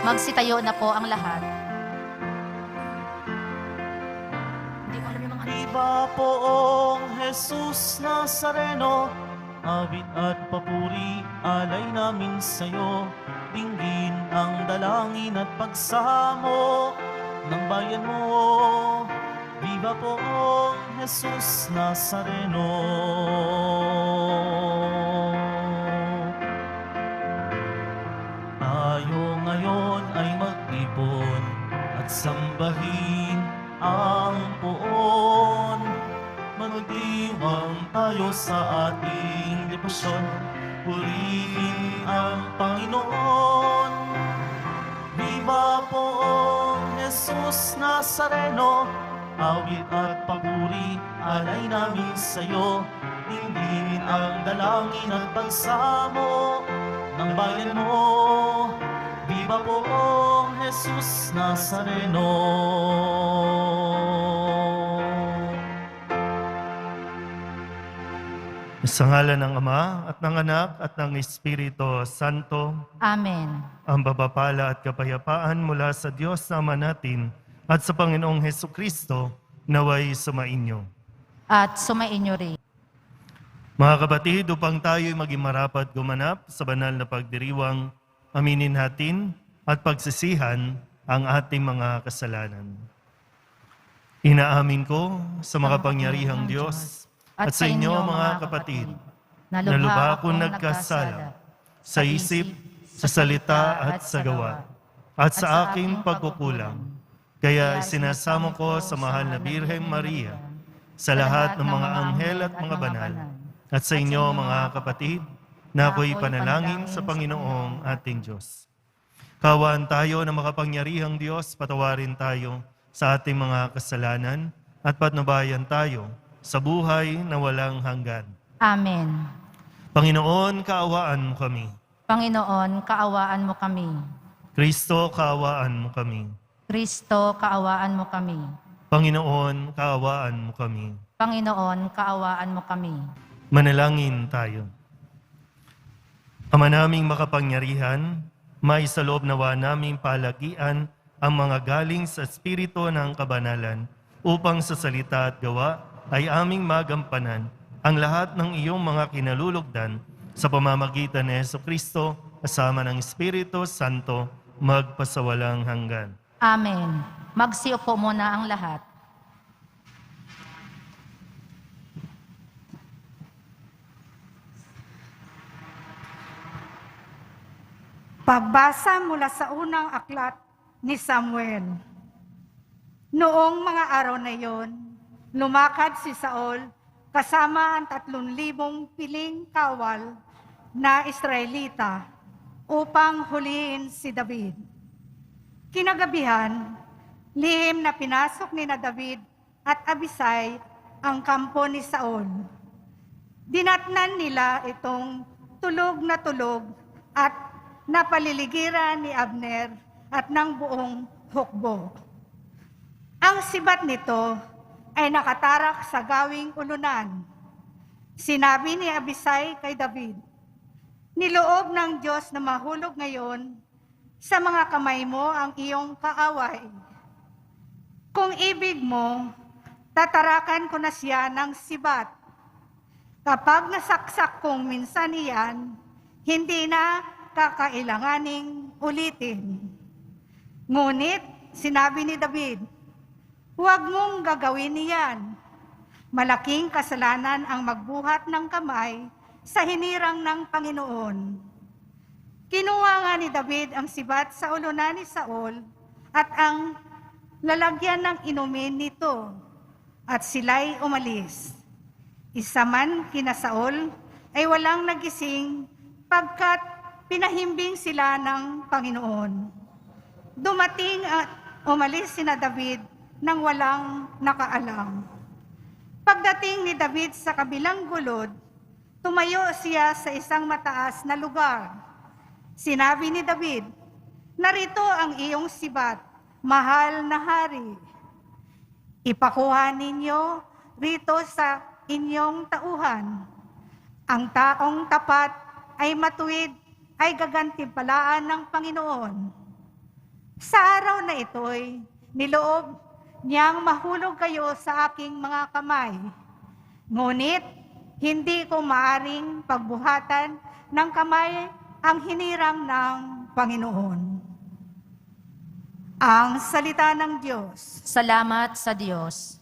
Magsitayo na po ang lahat. Hindi ko alam yung mga Diba poong Jesus Nazareno, awit at papuri alay namin sa'yo. Dinggin ang dalangin at pagsamo ng bayan mo. Viva poong Jesus Nazareno. Tayo ngayon ay mag-ipon at sambahin ang poon. Magdiwang tayo sa ating debosyon, purihin ang Panginoon. Viva poong Jesus Nazareno, awit at papuri alay namin sa'yo. Dinggin ang dalangin at pagsamo ng bayan mo. Viva poong Jesus Nazareno. Sa ngalan ng Ama at ng Anak at ng Espiritu Santo, Amen. ang babapala at kapayapaan mula sa Diyos na Ama natin at sa Panginoong Hesukristo naway sumainyo. At sumainyo rin. Mga kapatid, upang tayo'y maging marapat gumanap sa banal na pagdiriwang, aminin natin at pagsisihan ang ating mga kasalanan. Inaamin ko sa makapangyarihang Diyos at sa inyo mga kapatid, na lubha akong nagkasala sa isip, sa salita at sa gawa, at sa aking pagkukulang. Kaya sinasamo ko sa mahal na Birheng Maria, sa lahat ng mga anghel at mga banal, at sa inyo mga kapatid, na ako'y panalangin sa Panginoong ating Diyos. Kawaan tayo ng makapangyarihang Diyos, patawarin tayo sa ating mga kasalanan, at patnubayan tayo sa buhay na walang hanggan. Amen. Panginoon, kaawaan mo kami. Panginoon, kaawaan mo kami. Kristo, kaawaan mo kami. Kristo, kaawaan mo kami. Panginoon, kaawaan mo kami. Panginoon, kaawaan mo kami. Manalangin tayo. Ama naming makapangyarihan, maisaloob nawa naming palagian ang mga galing sa Espiritu ng Kabanalan upang sa salita at gawa ay aming magampanan ang lahat ng iyong mga kinalulugdan sa pamamagitan ni Jesucristo kasama ng Espiritu Santo magpasawalang hanggan. Amen. Magsiupo muna ang lahat. Pagbasa mula sa unang aklat ni Samuel. Noong mga araw na iyon, lumakad si Saul kasama ang 3,000 piling kawal na Israelita upang huliin si David. Kinagabihan, lihim na pinasok ni David at Abisai ang kampo ni Saul. Dinatnan nila itong tulog na tulog at napaliligiran ni Abner at ng buong hukbo. Ang sibat nito ay nakatarak sa gawing ulunan. Sinabi ni Abisai kay David, "Niloob ng Diyos na mahulog ngayon sa mga kamay mo ang iyong kaaway. Kung ibig mo, tatarakan ko na siya ng sibat. Kapag nasaksak kong minsan iyan, hindi na kakailanganing ulitin." Ngunit sinabi ni David, "Huwag mong gagawin iyan. Malaking kasalanan ang magbuhat ng kamay sa hinirang ng Panginoon." Kinuha nga ni David ang sibat sa ulunan ni Saul at ang lalagyan ng inumin nito, at sila'y umalis. Isa man kina Saul ay walang nagising pagkat pinahimbing sila ng Panginoon. Dumating at umalis sina David nang walang nakaalam. Pagdating ni David sa kabilang gulod, tumayo siya sa isang mataas na lugar. Sinabi ni David, "Narito ang iyong sibat, mahal na hari. Ipakuha ninyo rito sa inyong tauhan. Ang taong tapat ay matuwid ay gagantimpalaan ng Panginoon. Sa araw na ito'y niloob niyang mahulog kayo sa aking mga kamay. Ngunit hindi ko maaring pagbuhatan ng kamay ang hinirang ng Panginoon. Ang salita ng Diyos. Salamat sa Diyos.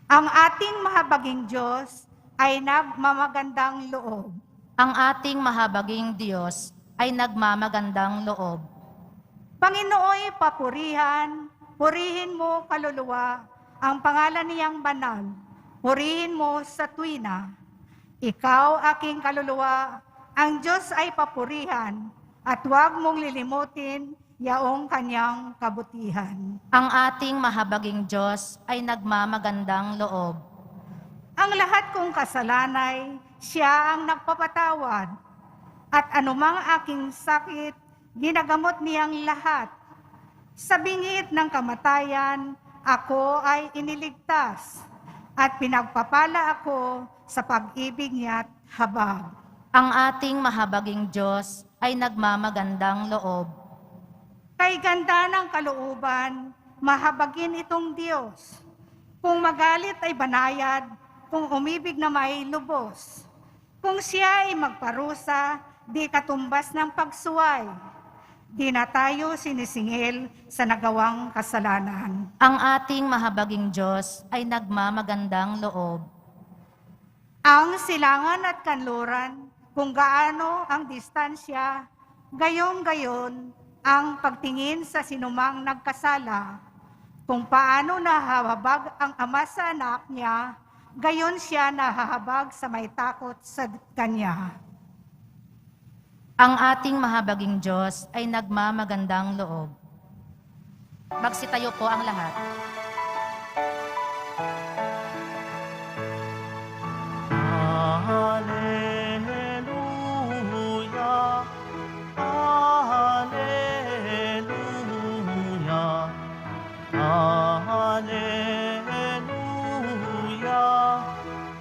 Ang ating mahabaging Diyos ay nagmamagandang loob. Ang ating mahabaging Diyos ay nagmamagandang loob. Panginooy papurihan, purihin mo kaluluwa, ang pangalan niyang banal. Purihin mo sa tuwina. Ikaw, aking kaluluwa, ang Diyos ay papurihan, at huwag mong lilimutin yaong kanyang kabutihan. Ang ating mahabaging Diyos ay nagmamagandang loob. Ang lahat kong kasalanay, siya ang nagpapatawad, at anumang aking sakit, ginagamot niyang lahat. Sa bingit ng kamatayan, ako ay iniligtas, at pinagpapala ako sa pag-ibig niya't habag. Ang ating mahabaging Diyos ay nagmamagandang loob. Kay ganda ng kalooban, mahabagin itong Diyos. Kung magalit ay banayad, kung umibig na may lubos. Kung siya ay magparusa, di katumbas ng pagsuway. Di na tayo sinisingil sa nagawang kasalanan. Ang ating mahabaging Diyos ay nagmamagandang loob. Ang silangan at kanluran, kung gaano ang distansya, gayon-gayon ang pagtingin sa sinumang nagkasala. Kung paano nahahabag ang ama sa anak niya, gayon siya nahahabag sa may takot sa kanya. Ang ating mahabaging Diyos ay nagmamagandang loob. Magsitayo po ang lahat. Hallelujah, Hallelujah, Hallelujah,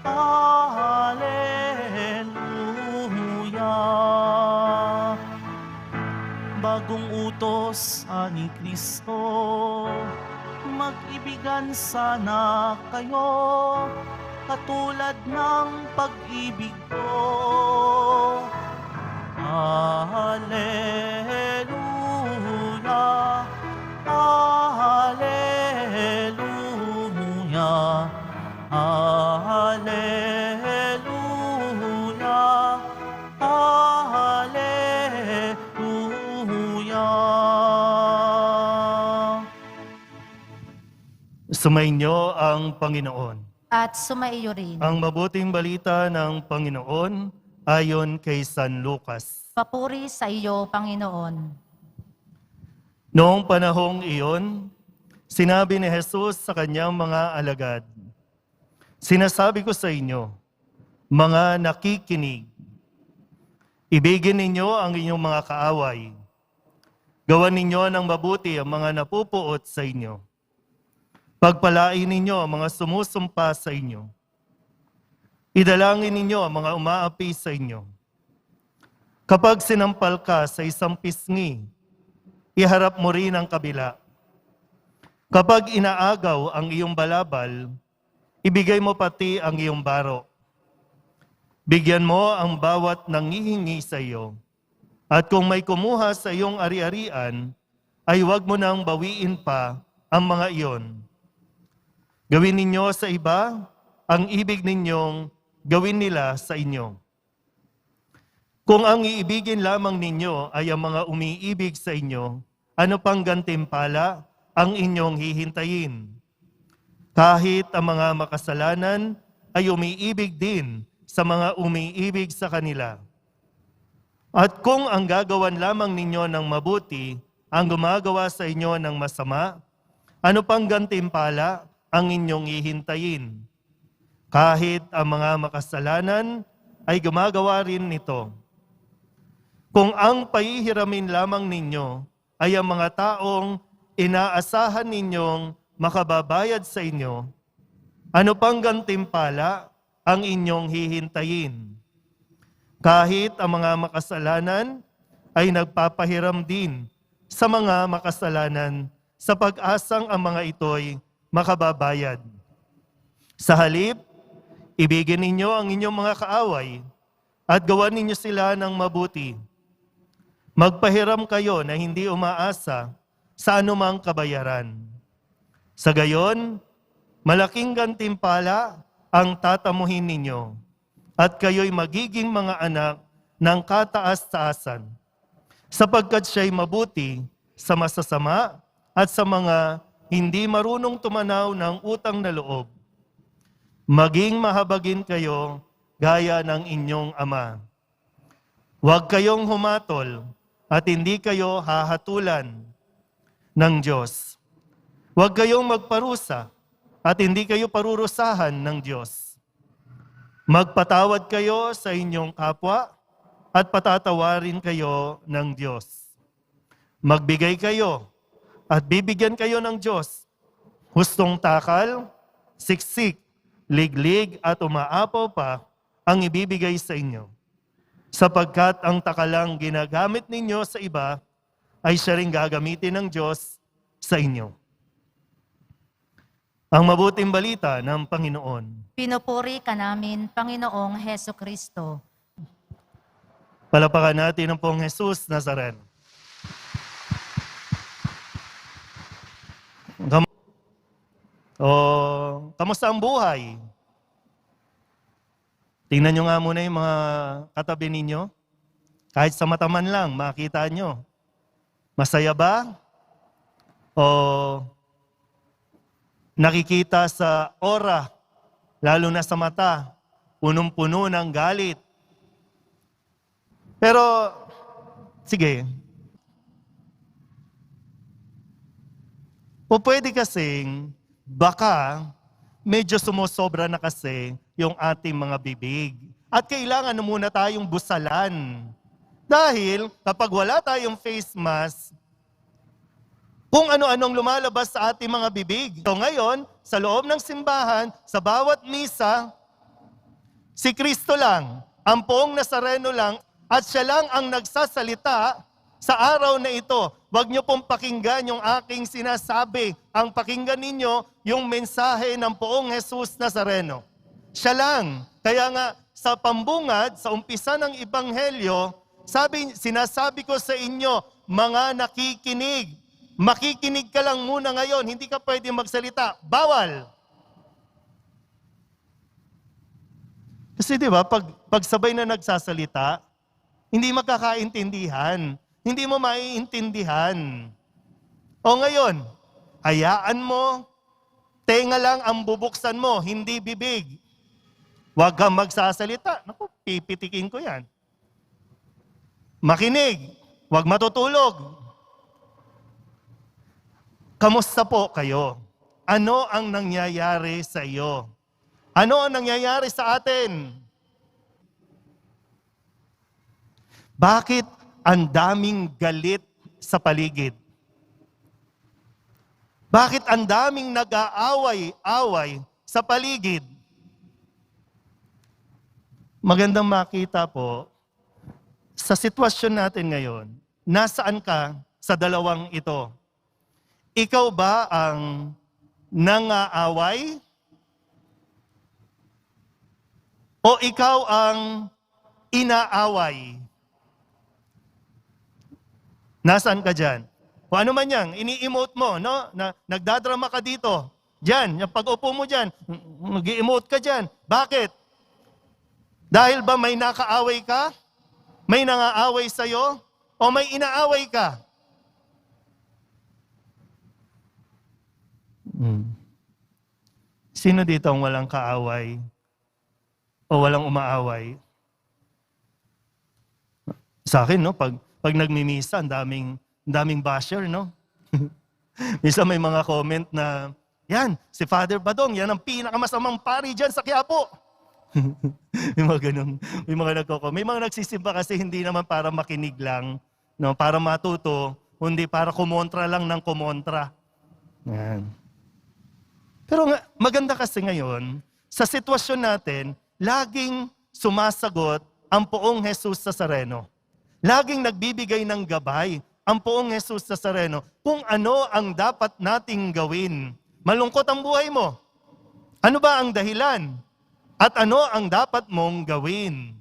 Hallelujah. Bagong utos ni Kristo, mag-ibigan sana kayo, katulad ng pag-ibig ko. Hallelujah, Hallelujah, Hallelujah, Hallelujah. Sumainyo ang Panginoon. At sumaiyo rin. Ang mabuting balita ng Panginoon ayon kay San Lucas. Papuri sa iyo, Panginoon. Noong panahong iyon, sinabi ni Jesus sa kanyang mga alagad, "Sinasabi ko sa inyo, mga nakikinig, ibigin ninyo ang inyong mga kaaway. Gawan ninyo ng mabuti ang mga napupuot sa inyo. Pagpalain ninyo ang mga sumusumpa sa inyo. Idalangin ninyo ang mga umaapi sa inyo. Kapag sinampal ka sa isang pisngi, iharap mo rin ang kabila. Kapag inaagaw ang iyong balabal, ibigay mo pati ang iyong baro. Bigyan mo ang bawat nangihingi sa iyo. At kung may kumuha sa iyong ari-arian, ay huwag mo nang bawiin pa ang mga iyon. Gawin ninyo sa iba ang ibig ninyong gawin nila sa inyo. Kung ang iibigin lamang ninyo ay ang mga umiibig sa inyo, ano pang gantimpala ang inyong hihintayin? Kahit ang mga makasalanan ay umiibig din sa mga umiibig sa kanila. At kung ang gagawan lamang ninyo ng mabuti ang gumagawa sa inyo ng masama, ano pang gantimpala ang inyong hihintayin? Kahit ang mga makasalanan ay gumagawa rin nito. Kung ang pahihiramin lamang ninyo ay ang mga taong inaasahan ninyong makababayad sa inyo, ano pang gantimpala ang inyong hihintayin? Kahit ang mga makasalanan ay nagpapahiram din sa mga makasalanan sa pag-asang ang mga ito'y makababayad. Sa halip, ibigin ninyo ang inyong mga kaaway at gawan ninyo sila ng mabuti. Magpahiram kayo na hindi umaasa sa anumang kabayaran. Sa gayon, malaking gantimpala ang tatamuhin ninyo at kayo'y magiging mga anak ng kataas-taasan, sapagkat siya'y mabuti sa masasama at sa mga hindi marunong tumanaw ng utang na loob. Maging mahabagin kayo gaya ng inyong ama. Huwag kayong humatol at hindi kayo hahatulan ng Diyos. Huwag kayong magparusa at hindi kayo parurusahan ng Diyos. Magpatawad kayo sa inyong kapwa at patatawarin kayo ng Diyos. Magbigay kayo at bibigyan kayo ng Diyos. Hustong takal, siksik, liglig at umaapaw pa ang ibibigay sa inyo. Sapagkat ang takalang ginagamit ninyo sa iba ay siya ring gagamitin ng Diyos sa inyo. Ang mabuting balita ng Panginoon. Pinupuri ka namin, Panginoong Heso Kristo. Palapakan natin ang pong Jesus Nazareno. Kamusta ang buhay? Tingnan nyo nga muna yung mga katabi ninyo. Kahit sa mata man lang, makita nyo. Masaya ba? O nakikita sa aura, lalo na sa mata, punong-puno ng galit. Pero, sige. O pwede kasing, baka medyo sumusobra na kasi yung ating mga bibig. At kailangan na muna tayong busalan. Dahil kapag wala tayong face mask, kung ano-anong lumalabas sa ating mga bibig. So ngayon, sa loob ng simbahan, sa bawat misa, si Kristo lang, ang poong Nazareno lang, at siya lang ang nagsasalita sa araw na ito. Huwag niyo pong pakinggan yung aking sinasabi. Ang pakinggan ninyo yung mensahe ng poong Jesus Nazareno. Siya lang. Kaya nga sa pambungad, sa umpisa ng Ebanghelyo, sinasabi ko sa inyo, mga nakikinig, makikinig ka lang muna ngayon, hindi ka pwede magsalita. Bawal! Kasi di ba, pag sabay na nagsasalita, hindi magkakaintindihan. Hindi mo maiintindihan. O ngayon, hayaan mo, tenga lang ang bubuksan mo, hindi bibig. Huwag kang magsasalita. Naku, pipitikin ko yan. Makinig, huwag matutulog. Kamusta po kayo? Ano ang nangyayari sa iyo? Ano ang nangyayari sa atin? Bakit ang daming galit sa paligid? Bakit ang daming nag-aaway-away sa paligid? Magandang makita po, sa sitwasyon natin ngayon, nasaan ka sa dalawang ito? Ikaw ba ang nangaaway? O ikaw ang inaaway? Nasaan ka dyan? O ano man yan, ini-emote mo, no? Na, nagdadrama ka dito. Dyan, yung pag-upo mo dyan, nag-emote ka dyan. Bakit? Dahil ba may nakaaway ka? May nangaaway sa'yo? O may inaaway ka? Sino dito ang walang kaaway? O walang umaaway? Sa akin, no? Pag nagmimisa, ang daming basher, no? Minsan may mga comment na, yan, si Father Badong, yan ang pinakamasamang pari dyan sa Quiapo. May mga ganun, may mga nagko-comment. May mga nagsisimba kasi hindi naman para makinig lang, no? Para matuto, hindi para kumontra lang ng kumontra. Yan. Pero maganda kasi ngayon, sa sitwasyon natin, laging sumasagot ang poong Jesus Nazareno. Laging nagbibigay ng gabay ang poong Jesus Nazareno kung ano ang dapat nating gawin. Malungkot ang buhay mo. Ano ba ang dahilan? At ano ang dapat mong gawin?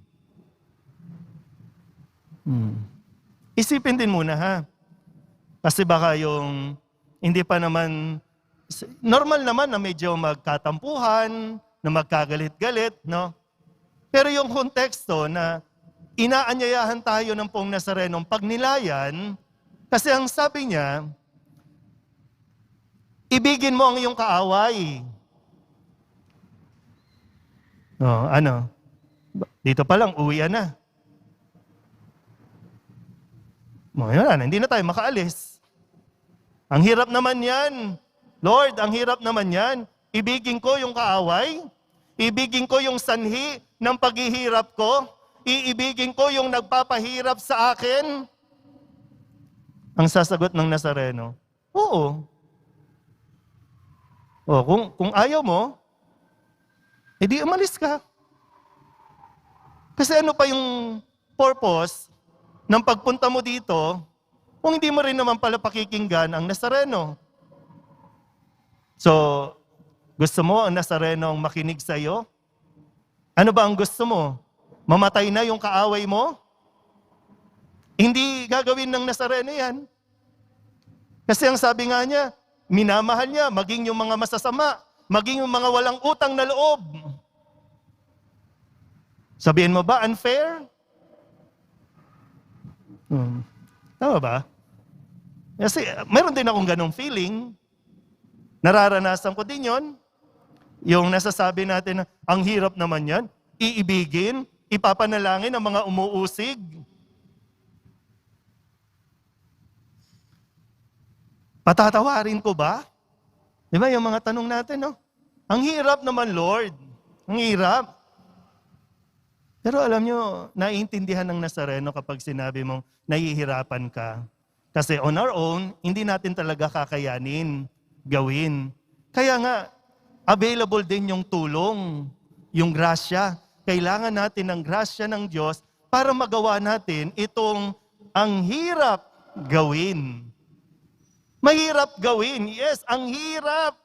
Isipin din muna ha. Kasi baka yung hindi pa naman, normal naman na medyo magkatampuhan, na magkagalit-galit, no? Pero yung konteksto na inaanyayahan tayo ng poong Nazarenong pagnilayan, kasi ang sabi niya, ibigin mo ang iyong kaaway. Oh, ano? Dito pa lang, uwian na. Yun, hindi na tayo makaalis. Ang hirap naman yan. Lord, ang hirap naman yan. Ibigin ko yung kaaway. Ibigin ko yung sanhi ng paghihirap ko. Iibigin ko yung nagpapahirap sa akin. Ang sasagot ng Nazareno, oo. O, kung ayaw mo, edi umalis ka. Kasi ano pa yung purpose ng pagpunta mo dito kung hindi mo rin naman pala pakikinggan ang Nazareno? So, gusto mo ang Nazareno ang makinig sa iyo? Ano ba ang gusto mo? Mamatay na yung kaaway mo? Hindi gagawin ng Nazareno yan. Kasi ang sabi nga niya, minamahal niya, maging yung mga masasama, maging yung mga walang utang na loob. Sabihin mo ba, unfair? Tama ba? Kasi meron din akong ganong feeling. Nararanasan ko din yon. Yung nasasabi natin na, ang hirap naman yan, iibigin, ipapanalangin ang mga umuusig. Patatawarin ko ba? Di ba yung mga tanong natin, no? Ang hirap naman, Lord. Ang hirap. Pero alam nyo, naiintindihan ng Nazareno kapag sinabi mong nahihirapan ka. Kasi on our own, hindi natin talaga kakayanin, gawin. Kaya nga, available din yung tulong, yung grasya. Kailangan natin ng grasya ng Diyos para magawa natin itong ang hirap gawin. Mahirap gawin, yes, ang hirap.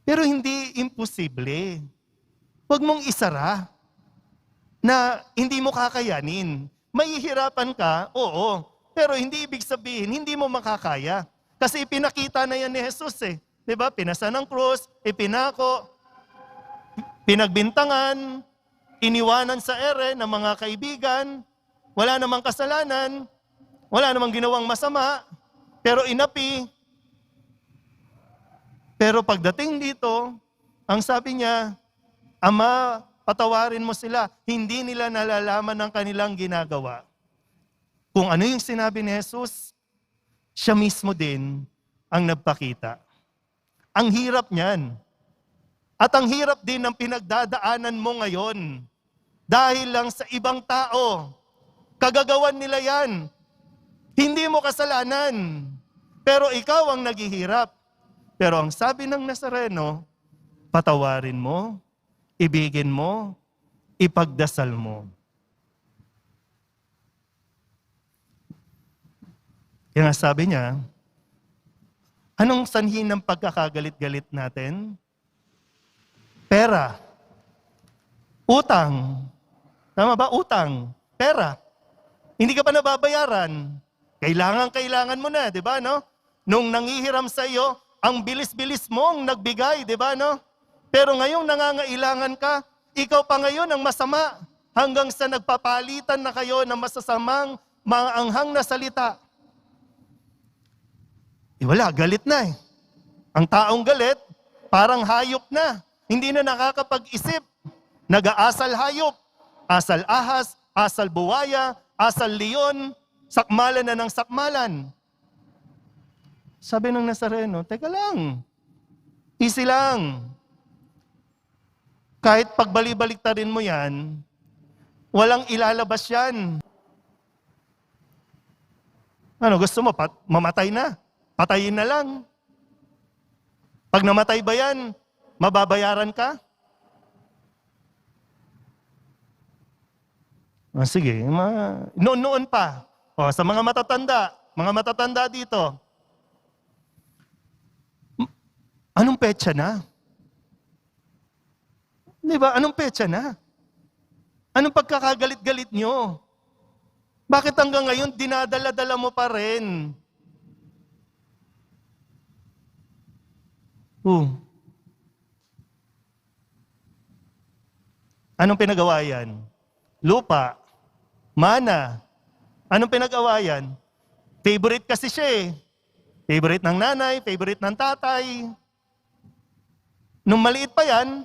Pero hindi imposible. Huwag mong isara na hindi mo kakayanin. Mahihirapan ka, oo. Pero hindi ibig sabihin, hindi mo makakaya. Kasi ipinakita na yan ni Jesus eh. Diba? Pinasa ng krus, ipinako, pinagbintangan, iniwanan sa ere ng mga kaibigan, wala namang kasalanan, wala namang ginawang masama, pero inapi. Pero pagdating dito, ang sabi niya, Ama, patawarin mo sila. Hindi nila nalalaman ang kanilang ginagawa. Kung ano yung sinabi ni Jesus, siya mismo din ang nagpakita. Ang hirap niyan. At ang hirap din ng pinagdadaanan mo ngayon. Dahil lang sa ibang tao. Kagagawan nila yan. Hindi mo kasalanan. Pero ikaw ang naghihirap. Pero ang sabi ng Nazareno, patawarin mo, ibigin mo, ipagdasal mo. Kaya nga sabi niya, anong sanhi ng pagkakagalit-galit natin? Pera. Utang. Tama ba? Utang. Pera. Hindi ka pa nababayaran. Kailangan mo na, di ba, no? Nung nangihiram sa iyo, ang bilis-bilis mong nagbigay, di ba, no? Pero ngayong nangangailangan ka, ikaw pa ngayon ang masama hanggang sa nagpapalitan na kayo ng masasamang maanghang na salita. Wala, galit na eh. Ang taong galit, parang hayop na. Hindi na nakakapag-isip. Nag-aasal hayop, asal ahas, asal buwaya, asal leon, sakmalan na ng sakmalan. Sabi ng Nazareno, teka lang, easy lang. Kahit pagbali-baliktarin mo yan, walang ilalabas yan. Ano, gusto mo, mamatay na? Patayin na lang. Pag namatay ba yan, mababayaran ka? Sige, noon pa. Sa mga matatanda dito, anong petsa na? Di ba? Anong petsa na? Anong pagkakagalit-galit nyo? Bakit hanggang ngayon dinadala-dala mo pa rin? Anong pinagawa yan? Lupa, mana. Anong pinagawa yan? Favorite kasi siya eh. Favorite ng nanay, favorite ng tatay. Nung maliit pa yan,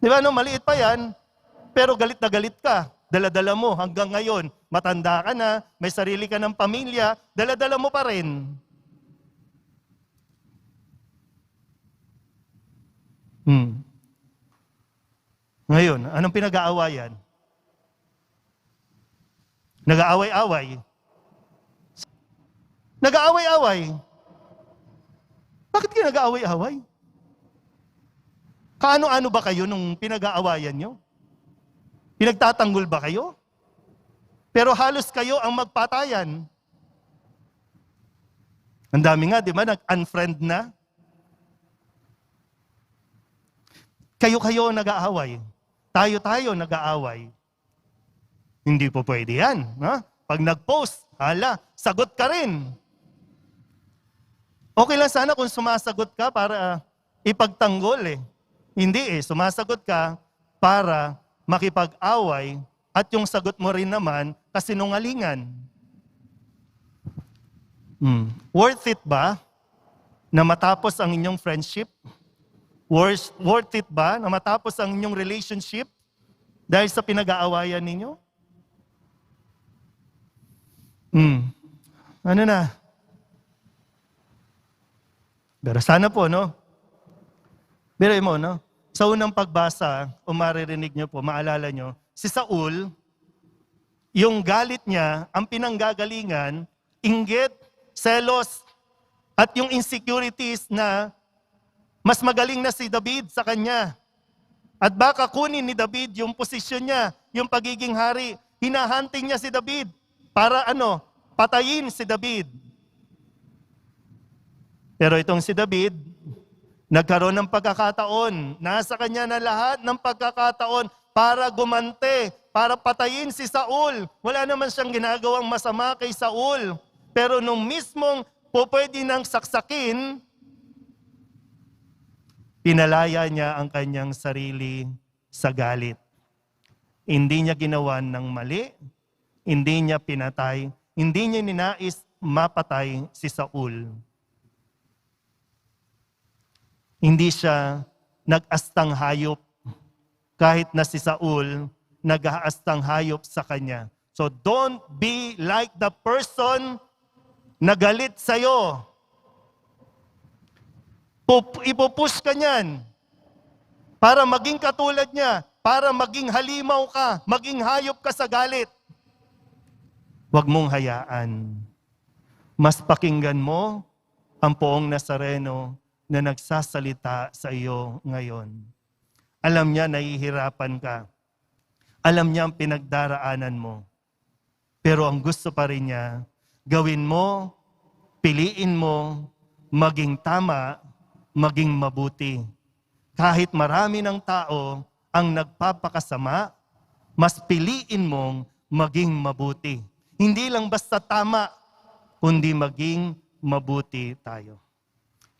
di ba, nung maliit pa yan, pero galit na galit ka. Dala-dala mo hanggang ngayon. Matanda ka na, may sarili ka ng pamilya, dala-dala mo pa rin. Ngayon, anong pinag-aawayan? Nag-aaway-away. Nag-aaway-away. Bakit kayo nag-aaway-away? Kaano-ano ba kayo nung pinag-aawayan nyo? Pinagtatanggol ba kayo? Pero halos kayo ang magpatayan. Ang dami nga, di ba? Nag-unfriend na. Kayo-kayo nag-aaway. Tayo-tayo nag-aaway. Hindi po pwede yan. Ha? Pag nag-post, sagot ka rin. Okay lang sana kung sumasagot ka para ipagtanggol eh. Hindi sumasagot ka para makipag-away at yung sagot mo rin naman kasinungalingan. Worth it ba na matapos ang inyong friendship? Worth it ba na matapos ang inyong relationship dahil sa pinag-aawayan ninyo? Ano na? Pero sana po, no? Pero mo, no? Sa unang pagbasa, o maririnig nyo po, maalala nyo, si Saul, yung galit niya, ang pinanggagalingan, inggit, selos, at yung insecurities na mas magaling na si David sa kanya. At baka kunin ni David yung posisyon niya, yung pagiging hari. Hinahunting niya si David para patayin si David. Pero itong si David, nagkaroon ng pagkakataon. Nasa kanya na lahat ng pagkakataon para gumante, para patayin si Saul. Wala naman siyang ginagawang masama kay Saul. Pero nung mismong pwede nang saksakin, pinalaya niya ang kanyang sarili sa galit. Hindi niya ginawa ng mali, hindi niya pinatay, hindi niya ninais mapatay si Saul. Hindi siya nag-astang hayop kahit na si Saul nag-aastang hayop sa kanya. So don't be like the person na galit sa'yo. Ipupush ka niyan para maging katulad niya, para maging halimaw ka, maging hayop ka sa galit. Huwag mong hayaan. Mas pakinggan mo ang Poong Nazareno na nagsasalita sa iyo ngayon. Alam niya nahihirapan ka. Alam niya ang pinagdaraanan mo. Pero ang gusto pa rin niya, gawin mo, piliin mo, maging tama, maging mabuti. Kahit marami ng tao ang nagpapakasama, mas piliin mong maging mabuti. Hindi lang basta tama, kundi maging mabuti tayo.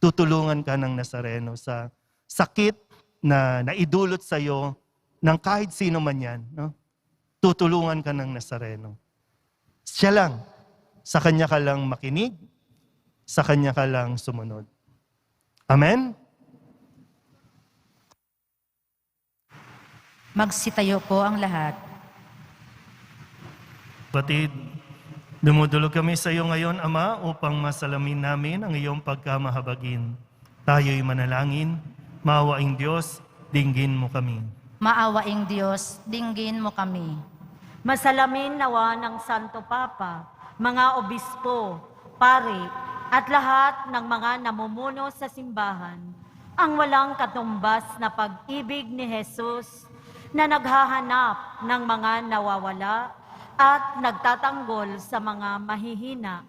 Tutulungan ka ng Nazareno sa sakit na naidulot sa iyo ng kahit sino man yan. No? Tutulungan ka ng Nazareno. Siya lang. Sa Kanya ka lang makinig. Sa Kanya ka lang sumunod. Amen? Magsitayo po ang lahat. Batid, dumudulog kami sa iyo ngayon, Ama, upang masalamin namin ang iyong pagkamahabagin. Tayo'y manalangin, maawaing Diyos, dinggin mo kami. Maawaing Diyos, dinggin mo kami. Masalamin nawa ng Santo Papa, mga obispo, pari, at lahat ng mga namumuno sa simbahan, ang walang katumbas na pag-ibig ni Jesus na naghahanap ng mga nawawala at nagtatanggol sa mga mahihina.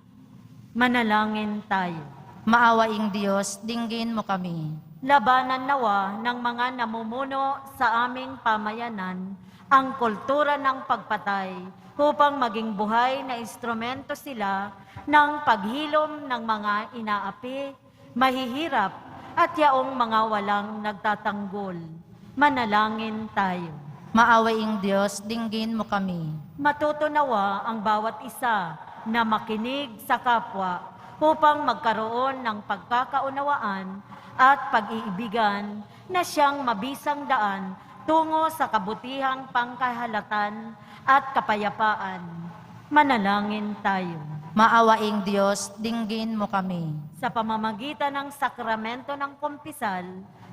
Manalangin tayo. Maawaing Diyos, dinggin mo kami. Labanan nawa ng mga namumuno sa aming pamayanan ang kultura ng pagpatay upang maging buhay na instrumento sila ng paghilom ng mga inaapi, mahihirap at yaong mga walang nagtatanggol. Manalangin tayo. Maawaing Diyos, dinggin mo kami. Matutunawa ang bawat isa na makinig sa kapwa upang magkaroon ng pagkakaunawaan at pag-iibigan na siyang mabisang daan tungo sa kabutihang pangkahalatan at kapayapaan. Manalangin tayo. Maawaing Diyos, dinggin mo kami. Sa pamamagitan ng sakramento ng kumpisal,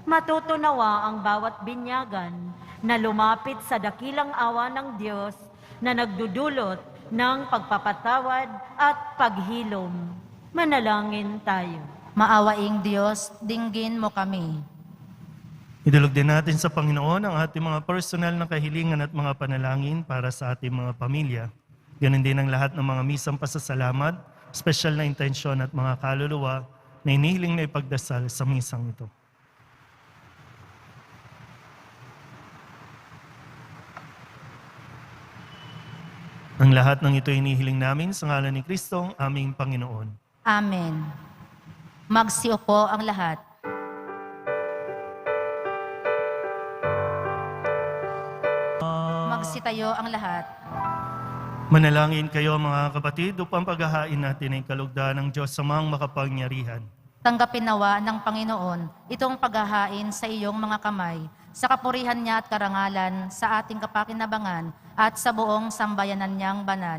matutunawa ang bawat binyagan na lumapit sa dakilang awa ng Diyos na nagdudulot ng pagpapatawad at paghilom. Manalangin tayo. Maawaing Diyos, dinggin mo kami. Idulog din natin sa Panginoon ang ating mga personal na kahilingan at mga panalangin para sa ating mga pamilya. Ganun din ang lahat ng mga misang pasasalamat, special na intensyon at mga kaluluwa na inihiling na ipagdasal sa misang ito. Ang lahat ng ito inihiling namin sa ngalan ni Kristo, aming Panginoon. Amen. Magsiupo ang lahat. Magsitayo ang lahat. Manalangin kayo mga kapatid upang paghahain natin ang kalugdan ng Diyos sa mga makapangyarihan. Tanggapin nawa ng Panginoon itong paghahain sa iyong mga kamay, sa kapurihan niya at karangalan, sa ating kapakinabangan at sa buong sambayanan niyang banal.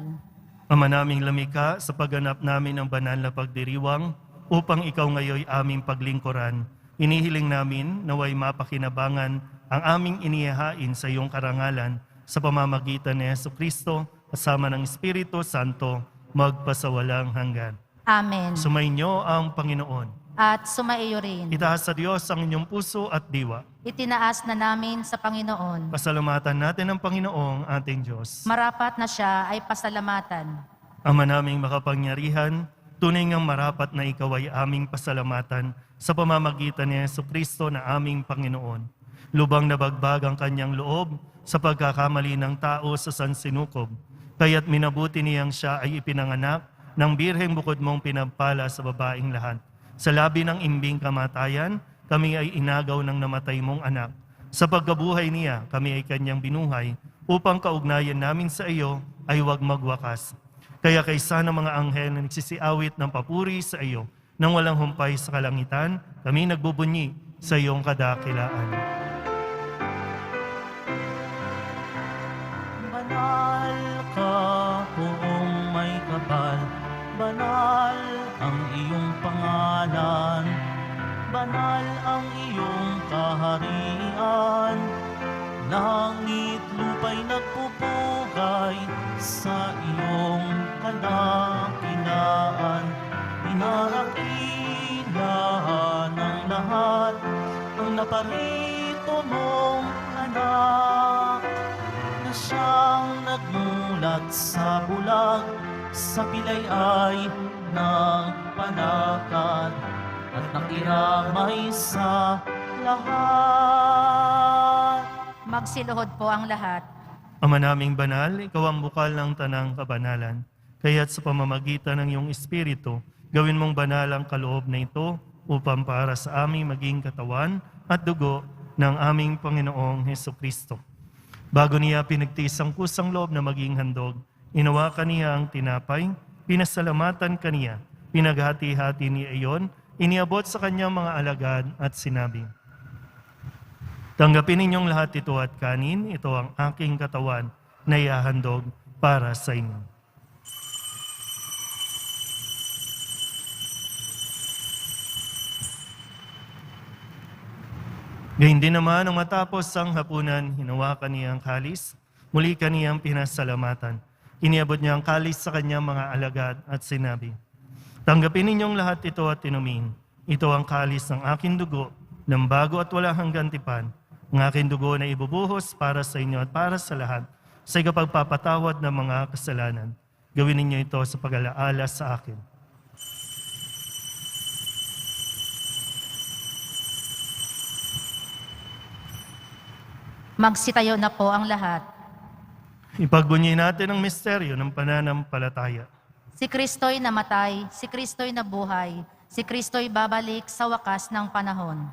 Ama naming lamika, sa pagganap namin ng banal na pagdiriwang, upang ikaw ngayoy aming paglingkuran, inihiling namin naway mapakinabangan ang aming inihahain sa iyong karangalan sa pamamagitan ni Jesucristo, kasama ng Espiritu Santo, magpasawalang hanggan. Amen. Sumainyo ang Panginoon. At sumaiyo rin. Itaas sa Diyos ang inyong puso at diwa. Itinaas na namin sa Panginoon. Pasalamatan natin ang Panginoong ating Diyos. Marapat na siya ay pasalamatan. Ama naming makapangyarihan, tunay ngang marapat na ikaw ay aming pasalamatan sa pamamagitan ni Jesucristo na aming Panginoon. Lubang nabagbag ang kanyang loob sa pagkakamali ng tao sa sansinukob. Kaya't minabuti niyang siya ay ipinanganak ng birheng bukod mong pinagpala sa babaeng lahat. Sa labi ng imbing kamatayan, kami ay inagaw ng namatay mong anak. Sa pagkabuhay niya, kami ay kanyang binuhay, upang kaugnayan namin sa iyo ay huwag magwakas. Kaya kaysa ng mga anghel na nagsisiawit ng papuri sa iyo, nang walang humpay sa kalangitan, kami nagbubunyi sa iyong kadakilaan. Banal ka, poong may kapal, banal ang iyong pangalan, banal ang iyong kaharian, langit lupa'y nagpupugay sa iyong kadakilaan, inaakila ng lahat ang naparito mong anak, na siyang nagmulat sa bulag, sa pilay ay nagpanakad at nakiramay sa lahat. Magsiluhod po ang lahat. Ama naming banal, ikaw ang bukal ng tanang kabanalan. Kaya't sa pamamagitan ng iyong Espiritu, gawin mong banal ang kaloob na ito upang para sa aming maging katawan at dugo ng aming Panginoong Hesukristo. Bago niya pinagtiis ang kusang loob na maging handog, inawakan niya ang tinapay, pinasalamatan kaniya, pinaghati-hati niya iyon, iniabot sa kanyang mga alagad at sinabi, "Tanggapin ninyong lahat ito at kanin, ito ang aking katawan na ihahandog para sa inyo." Gayun din naman, nang matapos ang hapunan, hinawakan niya ang kalis, muli kaniyang pinasalamatan. Iniabot niya ang kalis sa kanyang mga alagad at sinabi, "Tanggapin ninyong lahat ito at inumin. Ito ang kalis ng aking dugo, ng bago at walang hanggan tipan, ang aking dugo na ibubuhos para sa inyo at para sa lahat sa ikapagpapatawad ng mga kasalanan. Gawin ninyo ito sa pag-alaala sa akin. Magsitayo na po ang lahat. Ipagbunyi natin ang misteryo ng pananampalataya. Si Kristo'y namatay, si Kristo'y nabuhay, si Kristo'y babalik sa wakas ng panahon.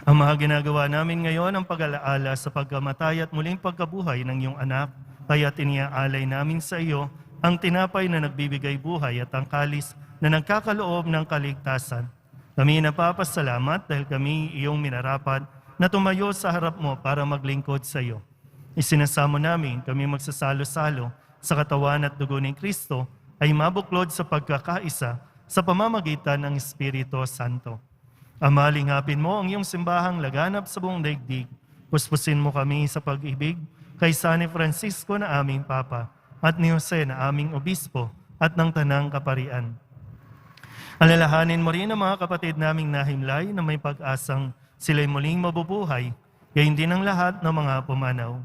Ang mga ginagawa namin ngayon ang pag-alaala sa pagkamatay at muling pagkabuhay ng iyong anak, kaya iniaalay namin sa iyo ang tinapay na nagbibigay buhay at ang kalis na nagkakaloob ng kaligtasan. Kami napapasalamat dahil kami iyong minarapat na tumayo sa harap mo para maglingkod sa iyo. Isinasamo namin kami magsasalo-salo sa katawan at dugo ni Kristo ay mabuklod sa pagkakaisa sa pamamagitan ng Espiritu Santo. Ama, lingapin mo ang iyong simbahang laganap sa buong daigdig. Puspusin mo kami sa pag-ibig kay San Francisco na aming Papa at ni Jose na aming Obispo at ng Tanang Kaparian. Alalahanin mo rin ang mga kapatid naming nahimlay na may pag-asang sila'y muling mabubuhay, gayon din ang lahat ng mga pumanaw.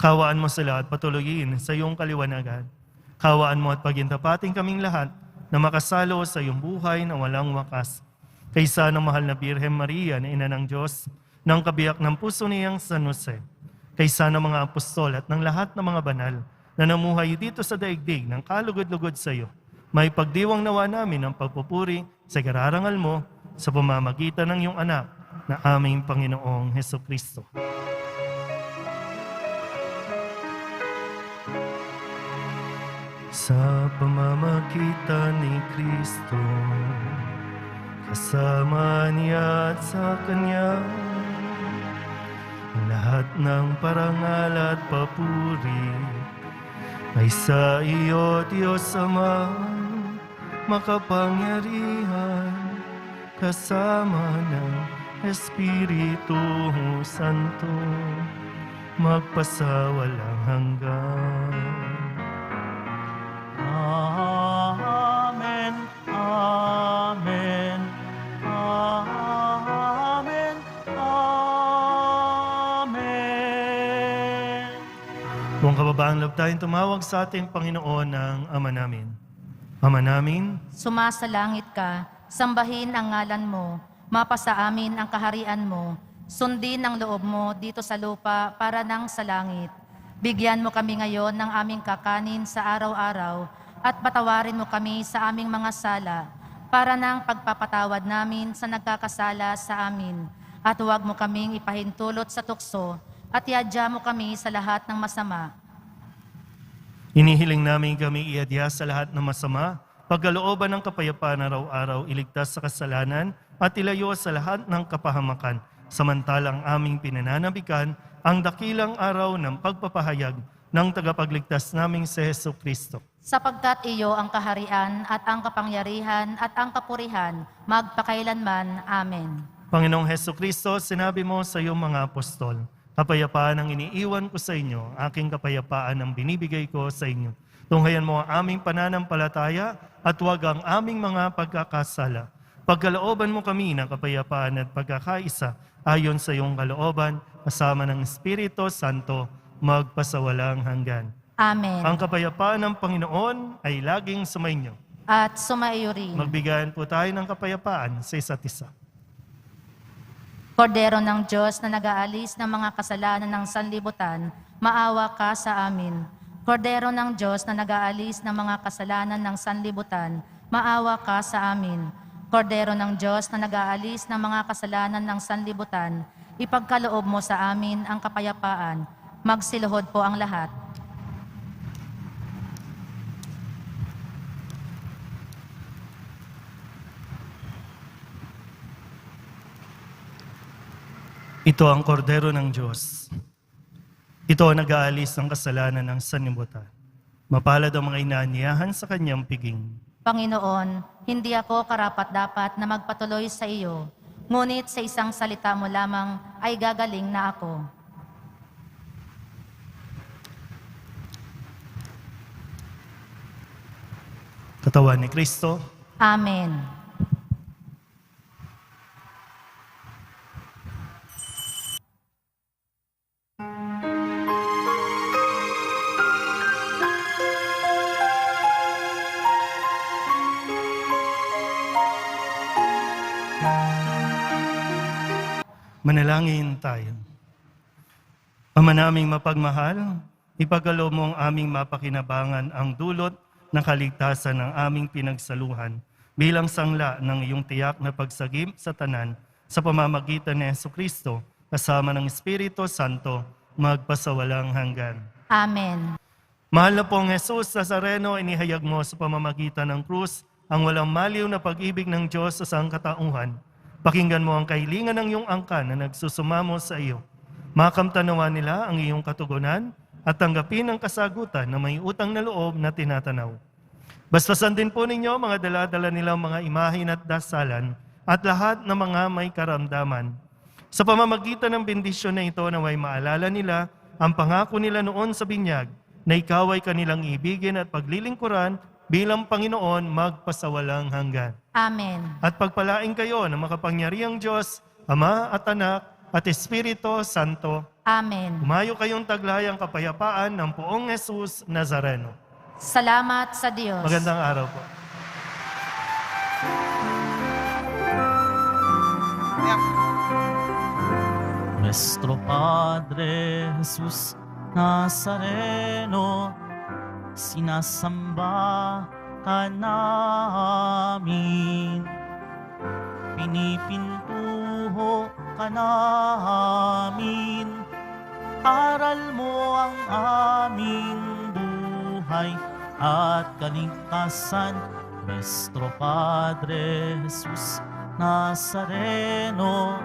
Kawaan mo sila at patuloyin sa iyong kaliwanagan. Kawaan mo at pagintapating kaming lahat na makasalo sa iyong buhay na walang wakas. Kaysa ng mahal na Birhen Maria na Ina ng Diyos, ng kabiyak ng puso niyang San Jose, kaysa ng mga apostol at ng lahat ng mga banal na namuhay dito sa daigdig ng kalugod-lugod sa iyo, may pagdiwang nawa namin ang pagpupuri sa kararangal mo sa pamamagitan ng iyong anak na aming Panginoong Hesukristo. Sa pamamagitan ni Kristo, kasama niya at sa Kanya, ang lahat ng parangal at papuri ay sa iyo, Diyos Ama, makapangyarihan, kasama ng Espiritu Santo, magpasawalang hanggan. Amen. Amen. Amen. Amen. Kung kababaang loob tayong tumawag sa ating Panginoon ng Ama namin. Ama namin, Sumasalangit ka, sambahin ang ngalan mo, mapasa amin ang kaharian mo, sundin ang loob mo dito sa lupa para nang sa langit. Bigyan mo kami ngayon ng aming kakanin sa araw-araw at patawarin mo kami sa aming mga sala para nang pagpapatawad namin sa nagkakasala sa amin. At huwag mo kaming ipahintulot sa tukso at iadya mo kami sa lahat ng masama. inihiling namin kami iadya sa lahat ng masama, pagkalooban ng kapayapaan araw-araw, iligtas sa kasalanan at ilayo sa lahat ng kapahamakan, samantalang aming pinananabikan ang dakilang araw ng pagpapahayag ng tagapagligtas naming si Hesukristo. Sapagkat iyo ang kaharian at ang kapangyarihan at ang kapurihan, magpakailanman. Amen. Panginoong Hesukristo, sinabi mo sa iyong mga apostol, kapayapaan ang iniiwan ko sa inyo, aking kapayapaan ang binibigay ko sa inyo. Tunghayan mo ang aming pananampalataya at huwag ang aming mga pagkakasala. Pagkalooban mo kami ng kapayapaan at pagkakaisa ayon sa iyong kalooban, kasama ng Espiritu Santo, magpasawalang hanggan. Amen. Ang kapayapaan ng Panginoon ay laging sumainyo. At sumaiyo rin. Magbigayan po tayo ng kapayapaan sa isa't isa. Kordero ng Diyos na nag-aalis ng mga kasalanan ng sanlibutan, maawa ka sa amin. Kordero ng Diyos na nag-aalis ng mga kasalanan ng sanlibutan, maawa ka sa amin. Kordero ng Diyos na nag-aalis ng mga kasalanan ng sanlibutan, ipagkaloob mo sa amin ang kapayapaan. Magsiluhod po ang lahat. Ito ang kordero ng Diyos. Ito ang nag-aalis ng kasalanan ng sanlibutan. Mapalad ang mga inaanyayahan sa kanyang piging. Panginoon, hindi ako karapat-dapat na magpatuloy sa iyo, ngunit sa isang salita mo lamang ay gagaling na ako. Katawan ni Kristo, Amen. Manalangin tayo. Ama naming mapagmahal, ipagkaloob mo ang aming mapakinabangan ang dulot ng kaligtasan ng aming pinagsaluhan bilang sangla ng iyong tiyak na pagsagip sa tanan sa pamamagitan ni Jesucristo kasama ng Espiritu Santo magpasawalang hanggan. Amen. Mahal na pong Jesus Nazareno, inihayag mo sa pamamagitan ng krus ang walang maliw na pag-ibig ng Diyos sa sangkatauhan. Pakinggan mo ang kahilingan ng iyong angkan na nagsusumamo sa iyo. Makamtanawa nila ang iyong katugunan at tanggapin ang kasagutan na may utang na loob na tinatanaw. Bastasan din po ninyo mga dala-dala nilang mga imahin at dasalan at lahat ng mga may karamdaman. Sa pamamagitan ng bendisyon na ito naway maalala nila ang pangako nila noon sa binyag na ikaw ay kanilang ibigin at paglilingkuran bilang Panginoon magpasawalang hanggan. Amen. At pagpalain kayo ng makapangyarihang Diyos, Ama at Anak at Espiritu Santo. Amen. Umayo kayong taglayang kapayapaan ng poong Jesus Nazareno. Salamat sa Diyos. Magandang araw po. Nuestro Padre Jesus Nazareno, sinasamba ka namin. Pinipintuho ka namin. Aral mo ang aming buhay at kaligtasan. Nuestro Padre Jesus Nazareno,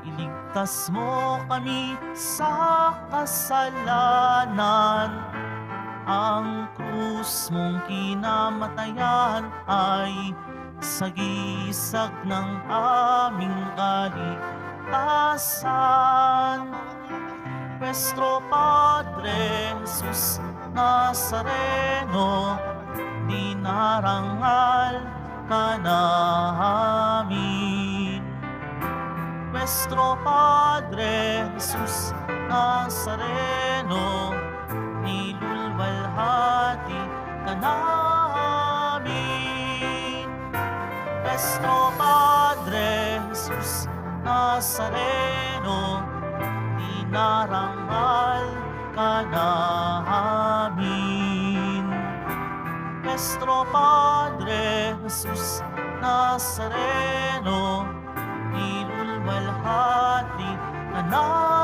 iligtas mo kami sa kasalanan. Ang krus mong kinamatayan ay sagisag ng aming kaligtasan. Nuestro Padre Jesus Nazareno, dinarangal ka namin. Nuestro Padre Jesus Nazareno, nilulwalhati ka namin. Nuestro Padre Jesus Nazareno, dinarangal ka namin. Nuestro Padre Jesus Nazareno, nilulwalhati ka namin.